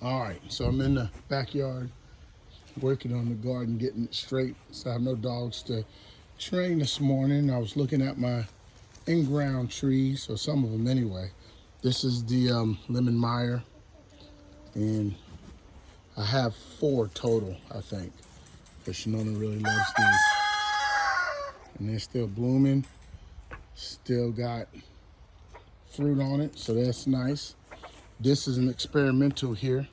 All right, so I'm in the backyard working on the garden, getting it straight. So I have no dogs to train this morning. I was looking at my in-ground trees, or some of them anyway. This is the lemon Meyer, and I have 4 total, I think. But Shinona really loves these. And they're still blooming, still got fruit on it, so that's nice. This is an experimental here.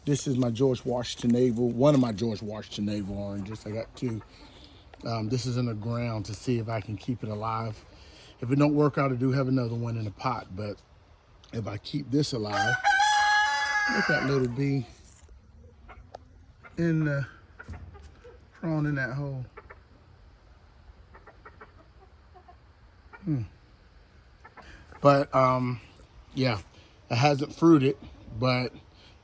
This is my George Washington navel, one of my George Washington navel oranges. I got 2. This is in the ground to see if I can keep it alive. If it don't work out, I do have another one in the pot, but if I keep this alive, look at that little bee in the crawling in that hole. But yeah, it hasn't fruited, but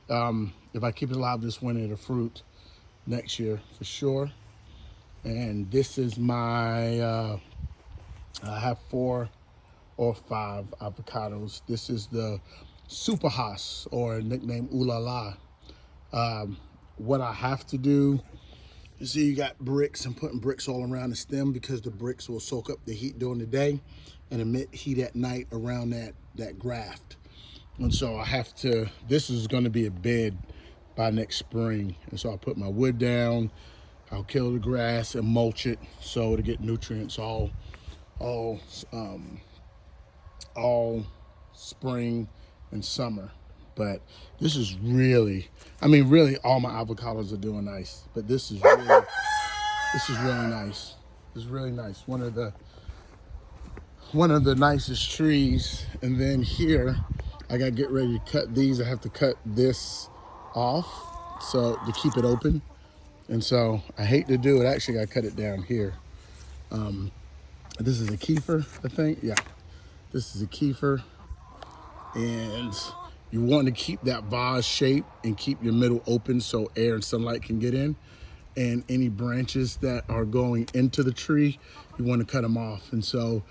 if I keep it alive this winter, it'll fruit next year for sure. And this is my, I have 4 or 5 avocados. This is the Super Haas, or nickname Ooh La La. What I have to do, you see you got bricks. I'm putting bricks all around the stem because the bricks will soak up the heat during the day and emit heat at night around that graft. And so I have to, this is gonna be a bed by next spring. And so I put my wood down, I'll kill the grass and mulch it so to get nutrients all spring and summer. But this is really, I mean, really all my avocados are doing nice, but this is really nice. This is really nice. One of the nicest trees. And then here, I gotta get ready to cut these. I have to cut this off so to keep it open. And so I hate to do it. Actually, I cut it down here. This is a kefir, I think. Yeah, this is a kefir. And you want to keep that vase shape and keep your middle open so air and sunlight can get in. And any branches that are going into the tree, you want to cut them off. And so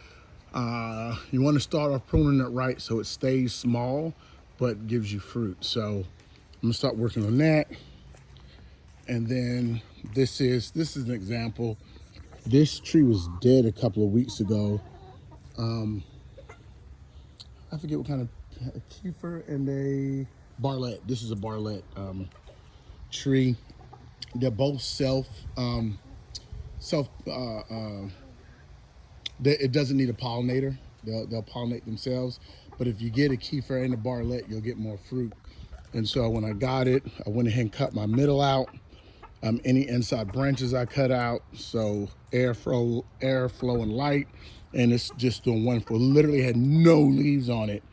you want to start off pruning it right so it stays small but gives you fruit. So I'm gonna start working on that. And then this is an example. This tree was dead a couple of weeks ago. I forget what kind of kefir and a barlette. This is a barlette tree. They're both it doesn't need a pollinator. They'll pollinate themselves. But if you get a kefir and a barlette, you'll get more fruit. And so when I got it, I went ahead and cut my middle out. Any inside branches I cut out, so airflow and light. And it's just doing wonderful. Literally had no leaves on it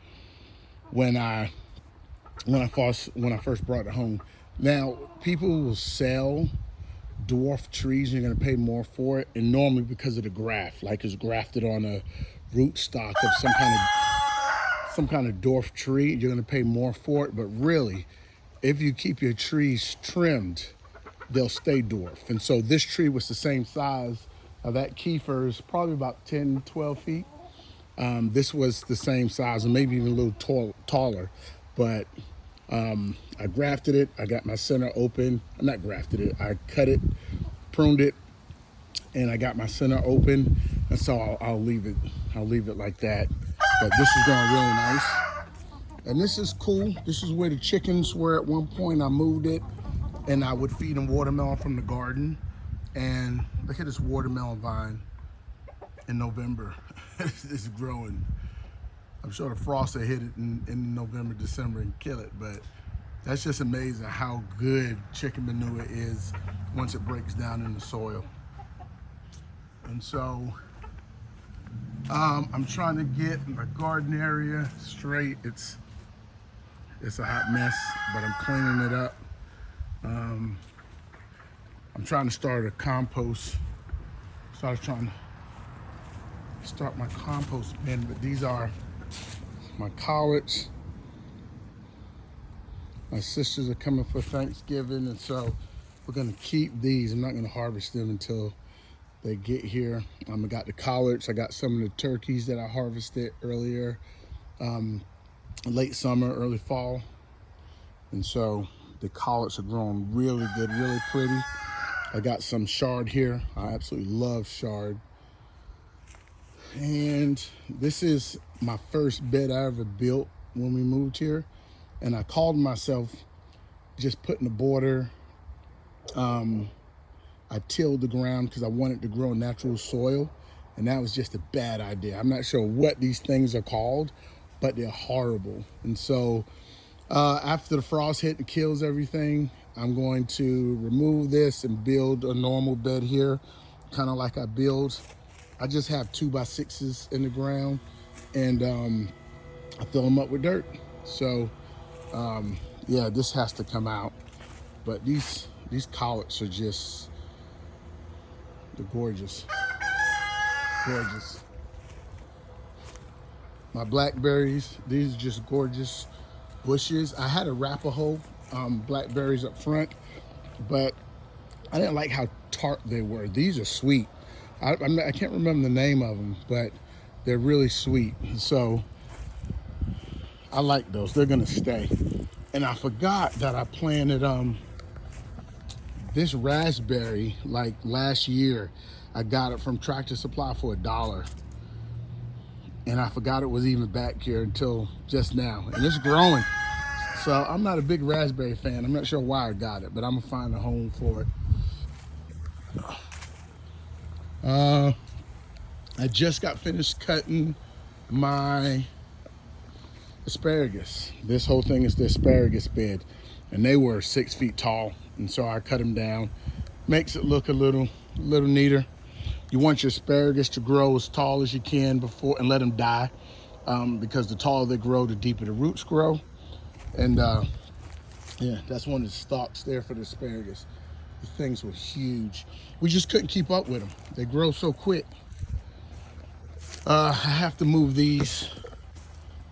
when I first brought it home. Now people will sell dwarf trees, and you're gonna pay more for it. And normally because of the graft, like it's grafted on a root stock of some kind of dwarf tree, you're gonna pay more for it. But really, if you keep your trees trimmed, they'll stay dwarf. And so this tree was the same size. That kefir is probably about 10, 12 feet. This was the same size, and maybe even a little taller. But I grafted it. I got my center open. I'm not grafted it. I cut it, pruned it, and I got my center open. And so I'll leave it like that. But this is going really nice. And this is cool. This is where the chickens were at one point. I moved it, and I would feed them watermelon from the garden. And look at this watermelon vine in November. It's growing. I'm sure the frost will hit it in November, December and kill it, but that's just amazing how good chicken manure is once it breaks down in the soil. And so I'm trying to get my garden area straight. It's a hot mess, but I'm cleaning it up. I'm trying to start a compost. So I was trying to start my compost bin, but these are my collards. My sisters are coming for Thanksgiving, and so we're gonna keep these. I'm not gonna harvest them until they get here. I got the collards. I got some of the turkeys that I harvested earlier, late summer, early fall. And so the collards are growing really good, really pretty. I got some chard here. I absolutely love chard. And this is my first bed I ever built when we moved here. And I called myself just putting a border. I tilled the ground because I wanted to grow natural soil. And that was just a bad idea. I'm not sure what these things are called, but they're horrible. And so after the frost hit and kills everything, I'm going to remove this and build a normal bed here, kind of like I build. I just have 2x6s in the ground, and I fill them up with dirt. So yeah, this has to come out. But these collards are just, they're gorgeous, gorgeous. My blackberries, these are just gorgeous bushes. I had Arapaho blackberries up front, but I didn't like how tart they were. These are sweet. I can't remember the name of them, but they're really sweet. So I like those. They're gonna stay. And I forgot that I planted this raspberry like last year. I got it from Tractor Supply for $1. And I forgot it was even back here until just now. And it's growing. So I'm not a big raspberry fan. I'm not sure why I got it, but I'm gonna find a home for it. I just got finished cutting my asparagus. This whole thing is the asparagus bed. And they were 6 feet tall. And so I cut them down. Makes it look a little neater. You want your asparagus to grow as tall as you can before and let them die, because the taller they grow, the deeper the roots grow. And yeah, that's one of the stalks there for the asparagus. The things were huge. We just couldn't keep up with them. They grow so quick. I have to move these.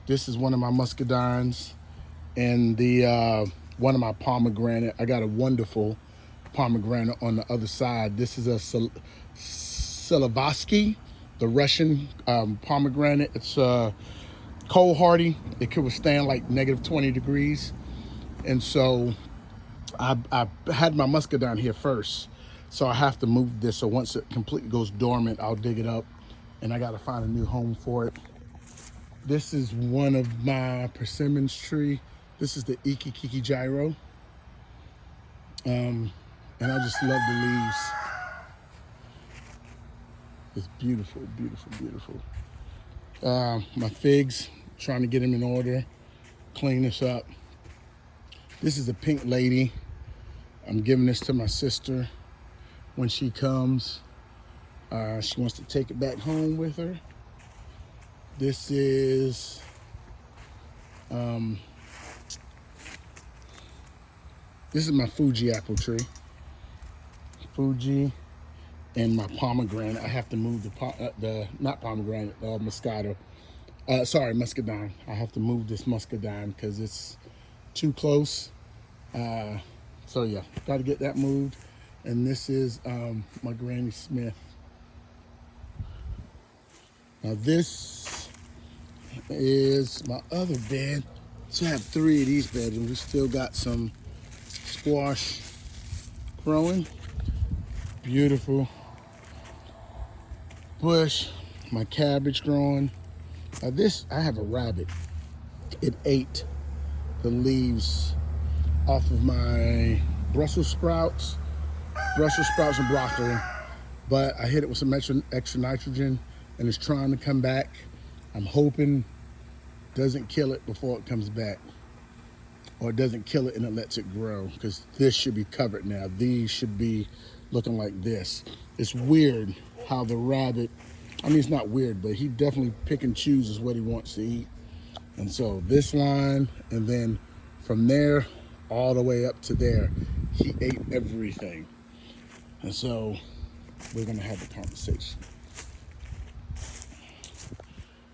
This is one of my muscadines, and the one of my pomegranate. I got a wonderful pomegranate on the other side. This is a Silavoski, the Russian pomegranate. It's cold hardy. It could withstand like negative 20 degrees. And so I had my muscadine here first. So I have to move this. So once it completely goes dormant, I'll dig it up, and I got to find a new home for it. This is one of my persimmons tree. This is the Ikikiki Gyro. And I just love the leaves. It's beautiful, beautiful, beautiful. My figs, trying to get them in order, clean this up. This is a pink lady. I'm giving this to my sister when she comes. She wants to take it back home with her. This is my Fuji apple tree. Fuji. And my pomegranate. I have to move the not pomegranate, Moscato. Sorry, muscadine. I have to move this muscadine because it's too close. So yeah, got to get that moved. And this is my Granny Smith. Now this is my other bed. So I have 3 of these beds, and we still got some squash growing. Beautiful bush. My cabbage growing. Now this, I have a rabbit. It ate the leaves off of my Brussels sprouts and broccoli, but I hit it with some extra nitrogen, and it's trying to come back. I'm hoping it doesn't kill it before it comes back, or it doesn't kill it and it lets it grow, because this should be covered now. These should be looking like this. It's weird how the rabbit, I mean, it's not weird, but he definitely pick and chooses what he wants to eat. And so this line, and then from there all the way up to there, he ate everything. And so we're gonna have a conversation.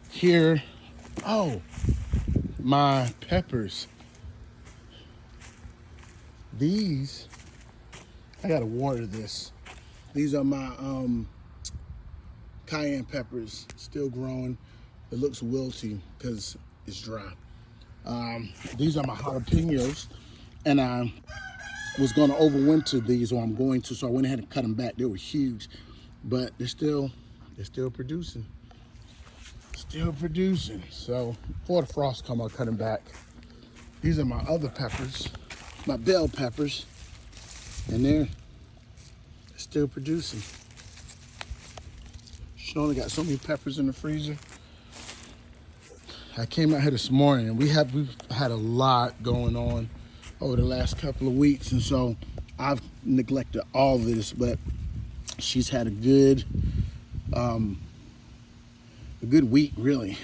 Here, oh, my peppers. These, I gotta water this. These are my cayenne peppers, still growing. It looks wilty because it's dry. These are my jalapenos. And I was going to overwinter these, or I'm going to, so I went ahead and cut them back. They were huge, but they're still producing. Still producing. So before the frost come, I'll cut them back. These are my other peppers, my bell peppers, and they're still producing. She only got so many peppers in the freezer. I came out here this morning, and we've had a lot going on over the last couple of weeks, and so I've neglected all of this, but she's had a good week, really.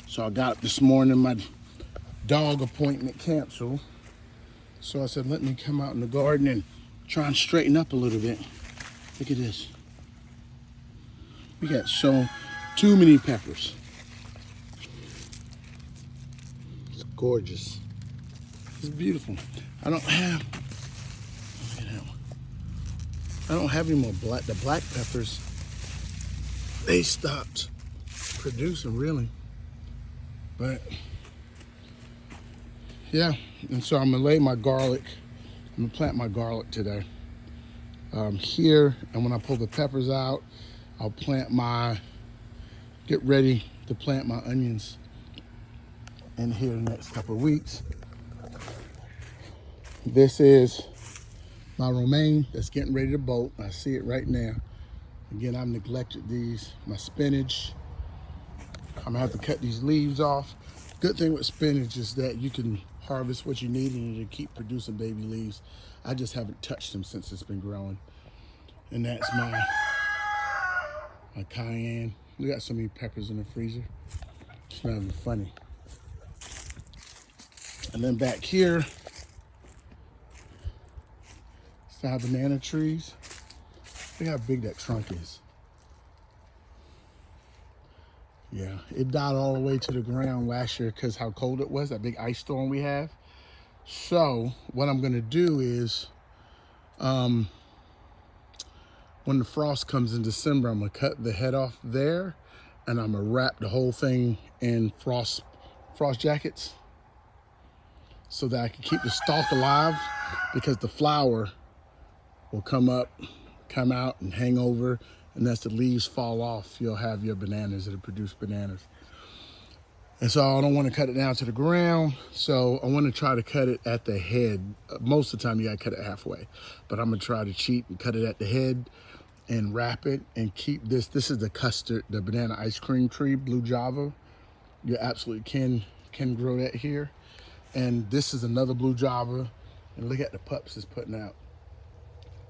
So I got up this morning, my dog appointment canceled. So I said, let me come out in the garden and try and straighten up a little bit. Look at this. We got so too many peppers. It's gorgeous. It's beautiful. I don't have any more the black peppers. They stopped producing, really. But yeah, and so I'm gonna lay my garlic. I'm gonna plant my garlic today here, and when I pull the peppers out, I'll get ready to plant my onions in here the next couple of weeks. This is my romaine that's getting ready to bolt. I see it right now. Again, I've neglected these. My spinach. I'm gonna have to cut these leaves off. Good thing with spinach is that you can harvest what you need and it'll keep producing baby leaves. I just haven't touched them since it's been growing. And that's my cayenne. We got so many peppers in the freezer. It's not even funny. And then back here, still have banana trees. Look how big that trunk is. Yeah, it died all the way to the ground last year because how cold it was, that big ice storm we have. So what I'm gonna do is, when the frost comes in December, I'm gonna cut the head off there, and I'm gonna wrap the whole thing in frost jackets so that I can keep the stalk alive, because the flower will come out and hang over, and as the leaves fall off, you'll have your bananas that'll produce bananas. And so I don't want to cut it down to the ground, so I want to try to cut it at the head. Most of the time you gotta cut it halfway, but I'm gonna try to cheat and cut it at the head and wrap it and keep this. This is the banana ice cream tree, blue java. You absolutely can grow that here. And this is another blue java, and look at the pups it's putting out.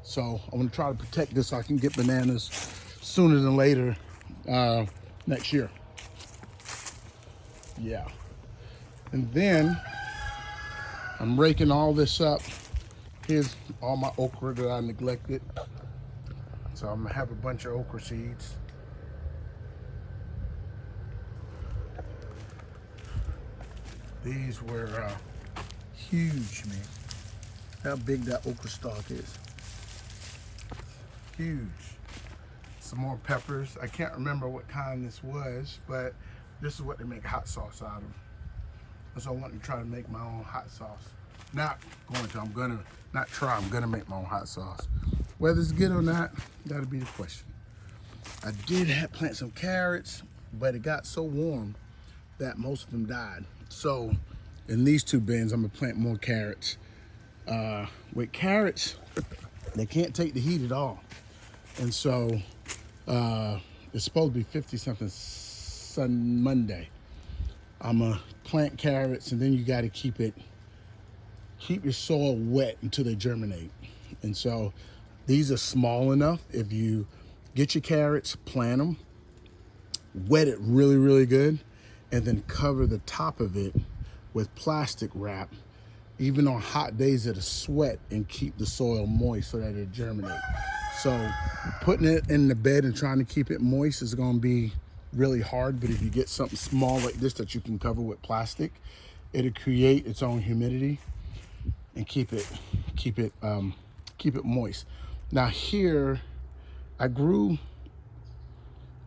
So I'm gonna try to protect this so I can get bananas sooner than later next year. Yeah. And then I'm raking all this up. Here's all my okra that I neglected. So I'm gonna have a bunch of okra seeds. These were huge, man. How big that okra stalk is. Huge. Some more peppers. I can't remember what kind this was, but this is what they make hot sauce out of. So I want to try to make my own hot sauce. I'm gonna make my own hot sauce. Whether it's good or not, that'll be the question. I did plant some carrots, but it got so warm that most of them died. So in these two bins, I'm gonna plant more carrots. With carrots, they can't take the heat at all. And so it's supposed to be 50-something Monday. I'm gonna plant carrots, and then you gotta keep your soil wet until they germinate. And so these are small enough. If you get your carrots, plant them, wet it really, really good, and then cover the top of it with plastic wrap, even on hot days it'll sweat and keep the soil moist so that it'll germinate. So putting it in the bed and trying to keep it moist is gonna be really hard, but if you get something small like this that you can cover with plastic, it'll create its own humidity and keep it moist. Now here, I grew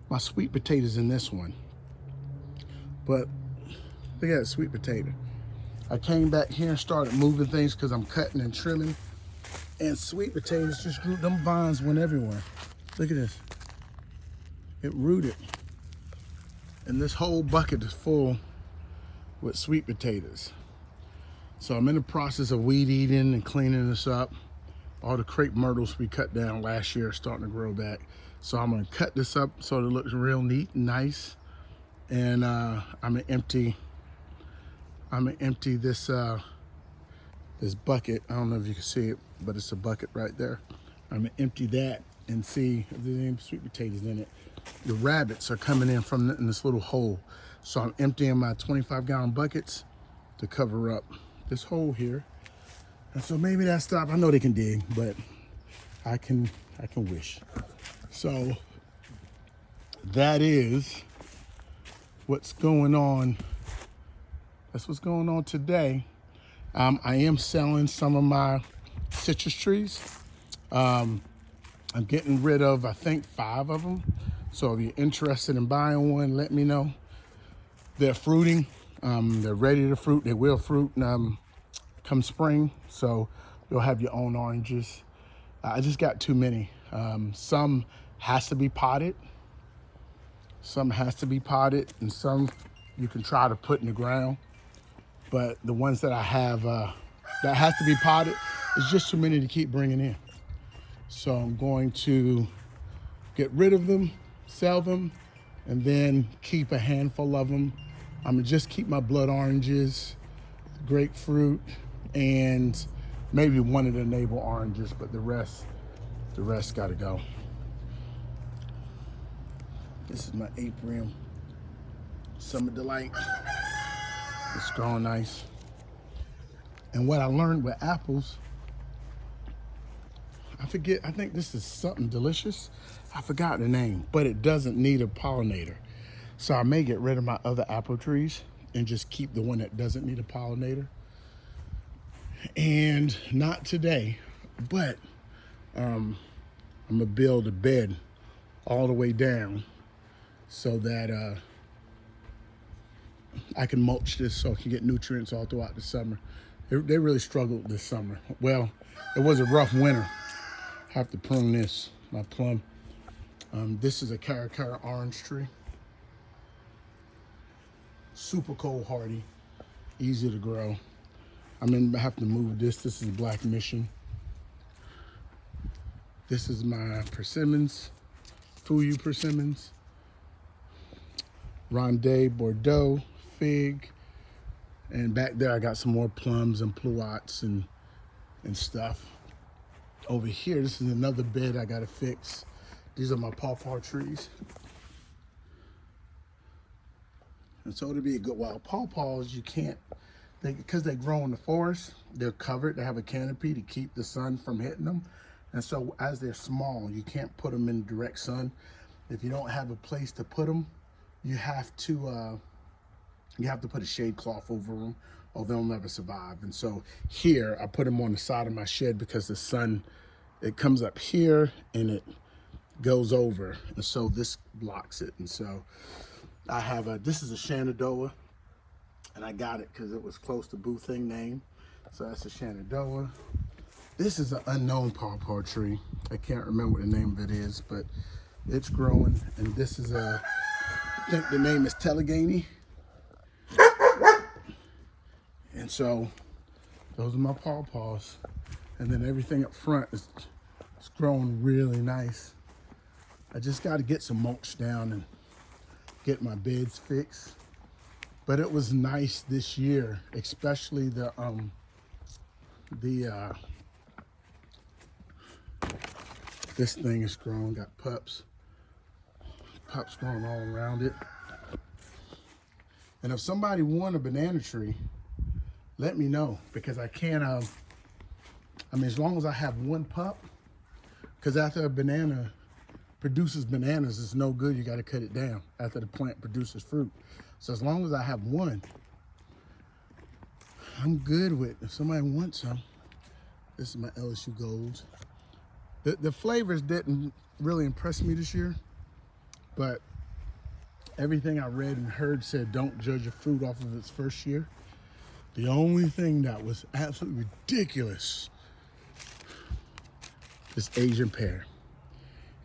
my sweet potatoes in this one, but look at that sweet potato. I came back here and started moving things because I'm cutting and trimming. And sweet potatoes just grew, them vines went everywhere. Look at this. It rooted. And this whole bucket is full with sweet potatoes. So I'm in the process of weed eating and cleaning this up. All the crepe myrtles we cut down last year are starting to grow back. So I'm gonna cut this up so it looks real neat and nice. And I'm gonna empty this this bucket. I don't know if you can see it, but it's a bucket right there. I'm gonna empty that and see if there's any sweet potatoes in it. The rabbits are coming in from in this little hole. So I'm emptying my 25-gallon buckets to cover up this hole here. And so maybe that stop. I know they can dig, but I can wish. So that is what's going on. That's what's going on today. I am selling some of my citrus trees. I'm getting rid of, I think, 5 of them. So if you're interested in buying one, let me know. They're fruiting. They're ready to fruit. They will fruit come spring. So you'll have your own oranges. I just got too many. Some has to be potted. Some has to be potted, and some you can try to put in the ground. But the ones that I have that has to be potted, it's just too many to keep bringing in. So I'm going to get rid of them, sell them, and then keep a handful of them. I'm gonna just keep my blood oranges, grapefruit, and maybe one of the navel oranges, but the rest gotta go. This is my Apium Summer Delight. It's growing nice. And what I learned with apples, I think this is something delicious. I forgot the name, but it doesn't need a pollinator. So I may get rid of my other apple trees and just keep the one that doesn't need a pollinator. And not today, but I'm gonna build a bed all the way down so that I can mulch this so I can get nutrients all throughout the summer. They really struggled this summer. Well, it was a rough winter. Have to prune this, my plum. This is a Caracara orange tree. Super cold hardy, easy to grow. I have to move this. This is Black Mission. This is my persimmons, Fuyu persimmons. Ronde, Bordeaux, fig. And back there I got some more plums and pluots and stuff. Over here, this is another bed I gotta fix. These are my pawpaw trees. And so it'll be a good while. Pawpaws, you can't, because they grow in the forest, they're covered, they have a canopy to keep the sun from hitting them. And so as they're small, you can't put them in direct sun. If you don't have a place to put them, you have to put a shade cloth over them or they'll never survive. And so here, I put them on the side of my shed because the sun, it comes up here and it goes over. And so this blocks it. And so I have this is a Shenandoah, and I got it because it was close to Boo Thing name. So that's a Shenandoah. This is an unknown pawpaw tree. I can't remember what the name of it is, but it's growing. And this is I think the name is Telegany. And so those are my pawpaws. And then everything up front is growing really nice. I just got to get some mulch down and get my beds fixed. But it was nice this year, especially this thing is growing, got pups growing all around it. And if somebody wants a banana tree, let me know, because I can't, as long as I have one pup, because after a banana produces bananas, it's no good, you gotta cut it down after the plant produces fruit. So as long as I have one, I'm good with, if somebody wants some. This is my LSU Golds. The flavors didn't really impress me this year, but everything I read and heard said don't judge a fruit off of its first year, The only thing that was absolutely ridiculous is Asian pear.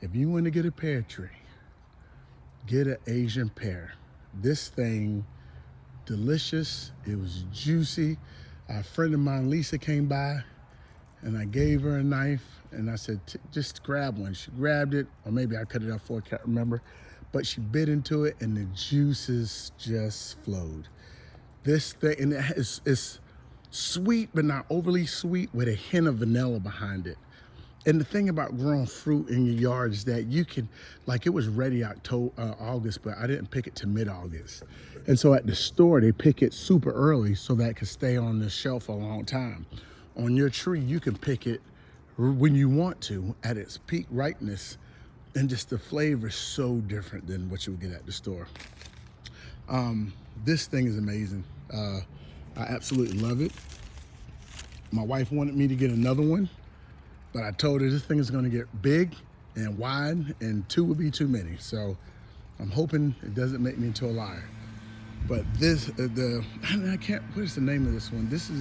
If you want to get a pear tree, get an Asian pear. This thing, delicious. It was juicy. A friend of mine, Lisa, came by and I gave her a knife and I said, just grab one. She grabbed it, or maybe I cut it off for her, I can't remember. But she bit into it and the juices just flowed. This thing, and it's sweet, but not overly sweet, with a hint of vanilla behind it. And the thing about growing fruit in your yard is that you can, like, it was ready August, but I didn't pick it to mid-August. And so at the store, they pick it super early so that it can stay on the shelf a long time. On your tree, you can pick it when you want to at its peak ripeness, and just the flavor is so different than what you would get at the store. This thing is amazing. I absolutely love it. My wife wanted me to get another one, but I told her this thing is going to get big and wide, and 2 would be too many. So I'm hoping it doesn't make me into a liar. But this, I can't, what is the name of this one? This is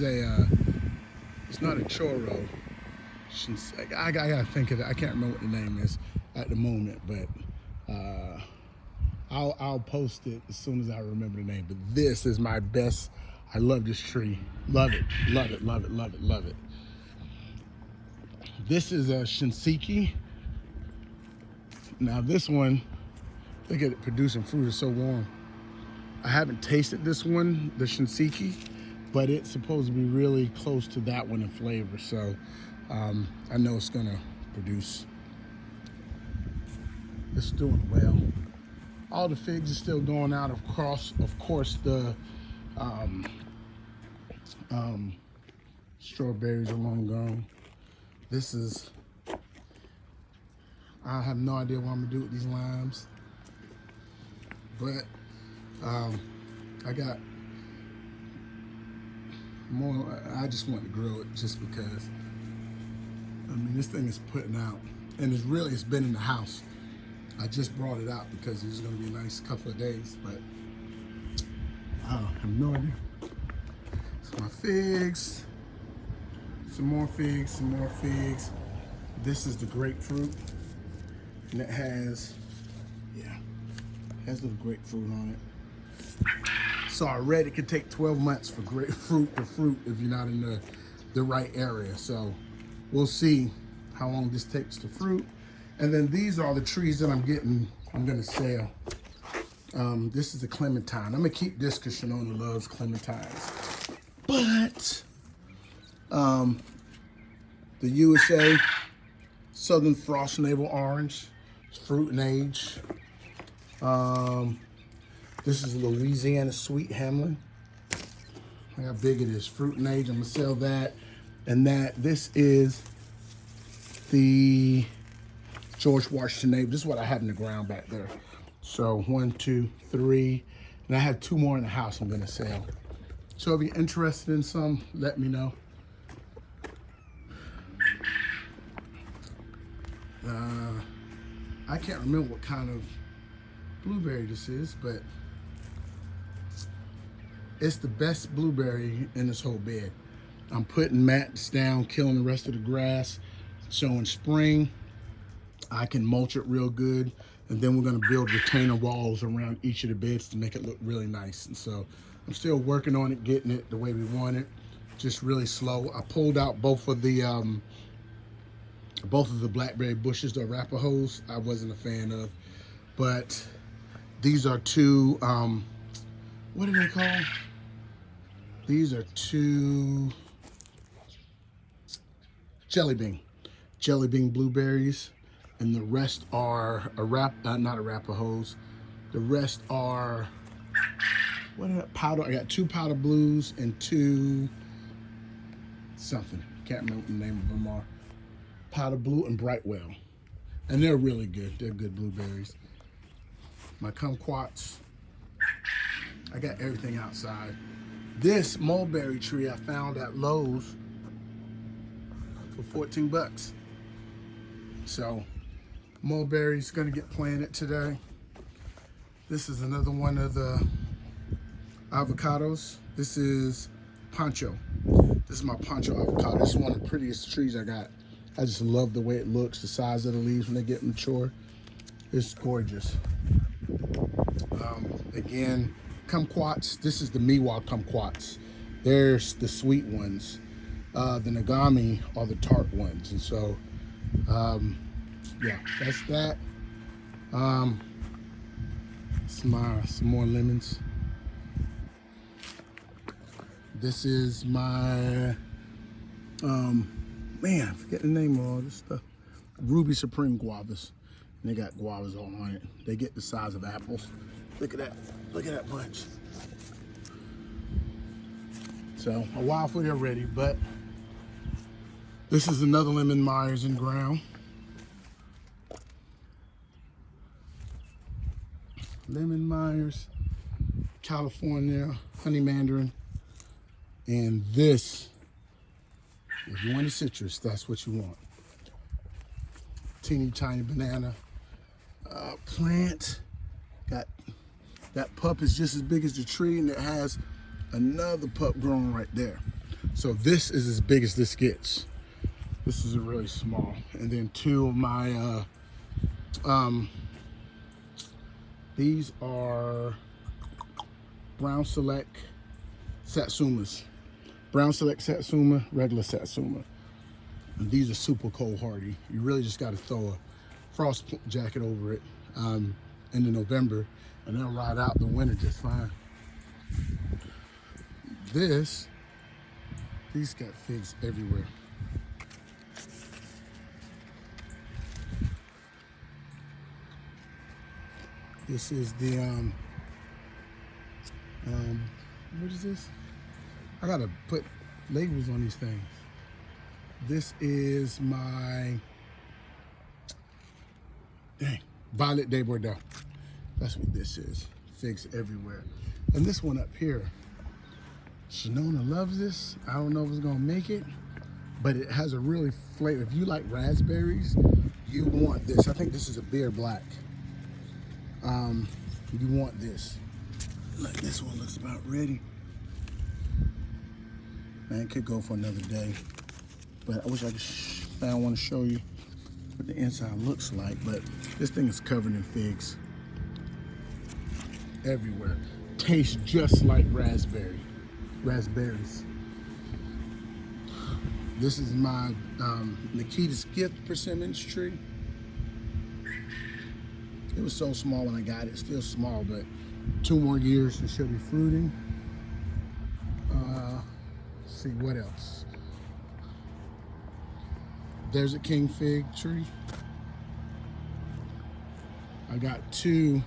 it's not a churro. I gotta think of it. I can't remember what the name is at the moment, but I'll post it as soon as I remember the name. But this is my best. I love this tree. Love it, love it, love it, love it, love it. This is a Shinseki. Now this one, look at it producing fruit, it's so warm. I haven't tasted this one, the Shinseki, but it's supposed to be really close to that one in flavor. So I know it's gonna produce. It's doing well. All the figs are still going out. Of course, the strawberries are long gone. This is, I have no idea what I'm gonna do with these limes, but I got more. I just want to grow it just because. I mean, this thing is putting out, and it's been in the house. I just brought it out because it's gonna be a nice couple of days, but I have no idea. So my figs, some more figs, some more figs. This is the grapefruit, and it has little grapefruit on it. So I read it could take 12 months for grapefruit to fruit if you're not in the right area. So we'll see how long this takes to fruit. And then these are the trees that I'm gonna sell. This is the clementine. I'm gonna keep this because Shanona loves clementines. But the USA Southern Frost Navel Orange, it's fruit and age. This is Louisiana Sweet Hamlin. Look how big it is, fruit and age. I'm gonna sell that. And this is the George Washington Navel. This is what I have in the ground back there. So 1, 2, 3, and I have 2 more in the house I'm gonna sell. So if you're interested in some, let me know. I can't remember what kind of blueberry this is, but it's the best blueberry in this whole bed. I'm putting mats down, killing the rest of the grass, showing spring. I can mulch it real good, and then we're gonna build retainer walls around each of the beds to make it look really nice. And so I'm still working on it, getting it the way we want it, just really slow. I pulled out both of the blackberry bushes, the Arapahoes, I wasn't a fan of, but these are 2, what are they called? These are 2 jelly bean blueberries, and the rest are not Arapahoes. The rest are, what are that, powder? I got 2 powder blues and 2 something. Can't remember what the name of them are. Powder blue and Brightwell, and they're really good. They're good blueberries. My kumquats. I got everything outside. This mulberry tree I found at Lowe's for 14 bucks. So mulberry's gonna get planted today. This is another one of the avocados. This is Poncho. This is my Poncho avocado. This is one of the prettiest trees I got. I just love the way it looks, the size of the leaves when they get mature. It's gorgeous. Again, kumquats. This is the Miwa kumquats. There's the sweet ones. The Nagami are the tart ones. And so, yeah, that's that. Some more lemons. This is my, man, I forget the name of all this stuff. Ruby Supreme guavas. And they got guavas all on it. They get the size of apples. Look at that. Look at that bunch. So a while for they're ready, but this is another lemon Myers in ground. Lemon Myers, California, honey mandarin. And this, if you want a citrus, that's what you want. Teeny tiny banana plant. Got that pup is just as big as the tree, and it has another pup growing right there. So this is as big as this gets. This is a really small. And then two of my these are Brown Select Satsumas. Brown Select Satsuma, regular Satsuma. And these are super cold hardy. You really just got to throw a frost jacket over it into November, and they'll ride out the winter just fine. These got figs everywhere. This is the what is this? I gotta put labels on these things. This is my, Violet de Bordeaux. That's what this is. Figs everywhere. And this one up here, Shinona loves this. I don't know if it's gonna make it, but it has a really flavor. If you like raspberries, you want this. I think this is a beer black. You want this. Look, this one looks about ready. Man, it could go for another day, but I wish I could found one to show you what the inside looks like. But this thing is covered in figs everywhere. Tastes just like raspberries. This is my Nikita's Gift persimmons tree. It was so small when I got it, still small, but 2 more years and she'll be fruiting. See what else. There's a king fig tree. I got 2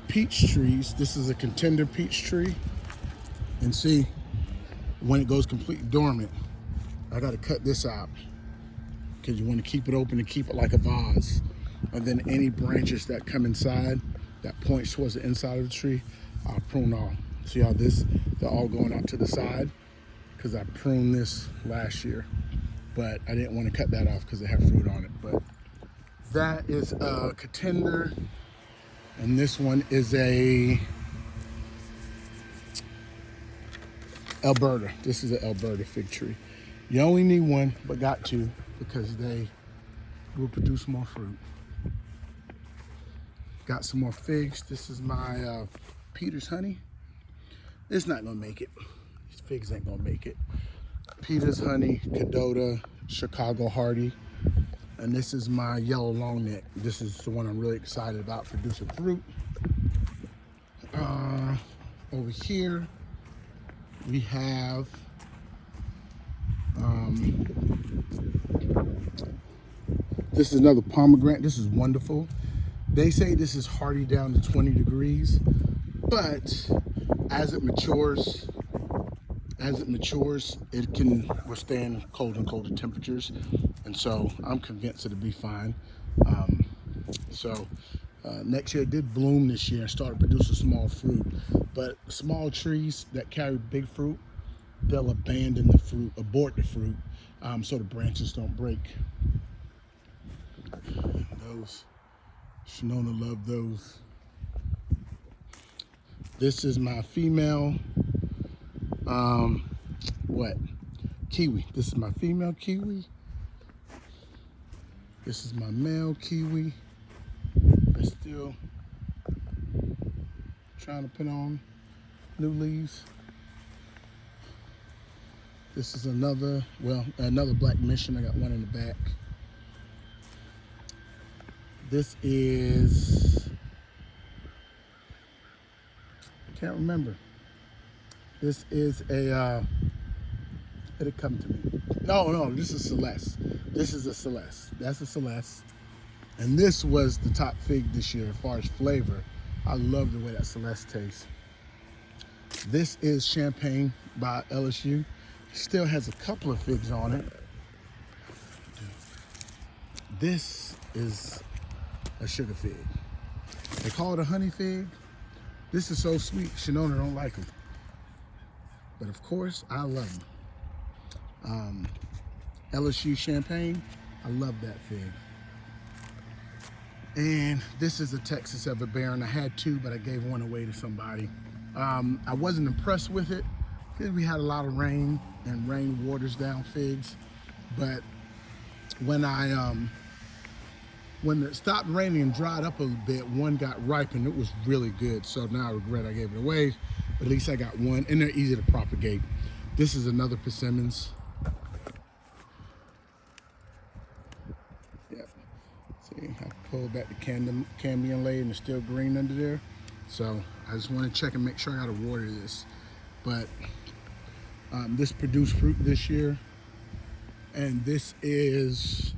peach trees. This is a contender peach tree. And see, when it goes completely dormant, I gotta cut this out because you want to keep it open and keep it like a vase. And then any branches that come inside, that points towards the inside of the tree, I'll prune off. See how they're all going out to the side? Because I pruned this last year, but I didn't want to cut that off because it had fruit on it. But that is a contender, and this one is a Alberta. This is an Alberta fig tree. You only need one, but got 2 because they will produce more fruit. Got some more figs. This is my Peter's honey. It's not gonna make it. These figs ain't gonna make it. Peter's honey, Cadota, Chicago Hardy. And this is my yellow long neck. This is the one I'm really excited about producing fruit. Over here, we have this is another pomegranate. This is wonderful. They say this is hardy down to 20 degrees, but as it matures, it can withstand cold and colder temperatures. And so I'm convinced it'll be fine. Next year it did bloom this year and started producing small fruit, but small trees that carry big fruit, they'll abandon the fruit, abort the fruit, so the branches don't break. Those, Shinona loved those. This is my female What? Kiwi. This is my female kiwi. This is my male kiwi. They're still trying to put on new leaves. This is another black mission. I got one in the back. This is, I can't remember. This is a, it'll come to me. No, this is Celeste. This is a Celeste. That's a Celeste. And this was the top fig this year as far as flavor. I love the way that Celeste tastes. This is Champagne by LSU. Still has a couple of figs on it. This is a sugar fig. They call it a honey fig. This is so sweet, Shinona don't like them. But of course, I love them. LSU Champagne, I love that fig. And this is a Texas Everbearing. I had two, but I gave one away to somebody. I wasn't impressed with it because we had a lot of rain, and rain waters down figs. But when when it stopped raining and dried up a little bit, one got ripe and it was really good. So now I regret I gave it away, but at least I got one, and they're easy to propagate. This is another persimmons. Yep. See, I pulled back the cambium lay and it's still green under there. So I just want to check and make sure I got to water this. But this produced fruit this year, and this is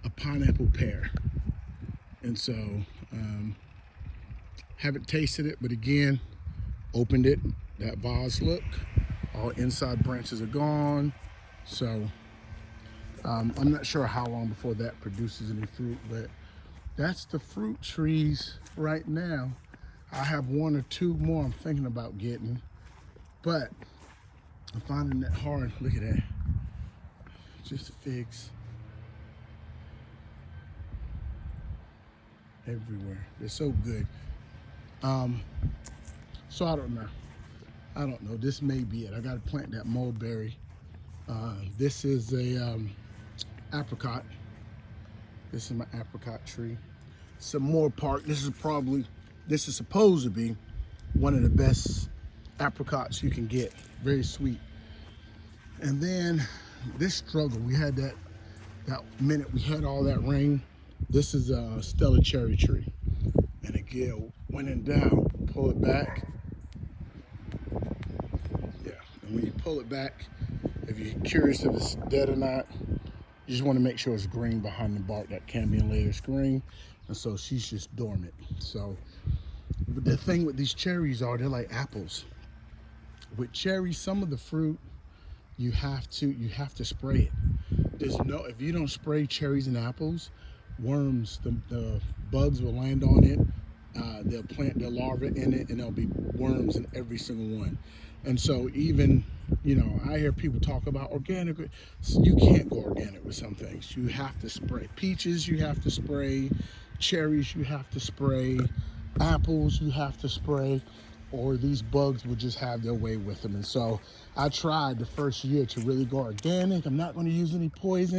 a pineapple pear. And so haven't tasted it, but again, opened it, that vase look, all inside branches are gone. So I'm not sure how long before that produces any fruit, but that's the fruit trees right now. I have one or two more I'm thinking about getting, but I'm finding that hard. Look at that, just figs everywhere. They're so good. So I don't know. This may be it. I got to plant that mulberry. This is a apricot. This is my apricot tree. Some more park. This is supposed to be one of the best apricots you can get. Very sweet. And then this struggle, we had that minute we had all that rain. This is a Stella cherry tree. And again, when in doubt, pull it back. Yeah, and when you pull it back, if you're curious if it's dead or not, you just want to make sure it's green behind the bark. That cambium layer is green, and so she's just dormant. So the thing with these cherries are they're like apples. With cherries, some of the fruit you have to spray it. If you don't spray cherries and apples, worms, the bugs will land on it. They'll plant their larvae in it, and there'll be worms in every single one. And so even, I hear people talk about organic. You can't go organic with some things. You have to spray. Peaches, you have to spray. Cherries, you have to spray. Apples, you have to spray, or these bugs will just have their way with them. And so I tried the first year to really go organic. I'm not going to use any poison.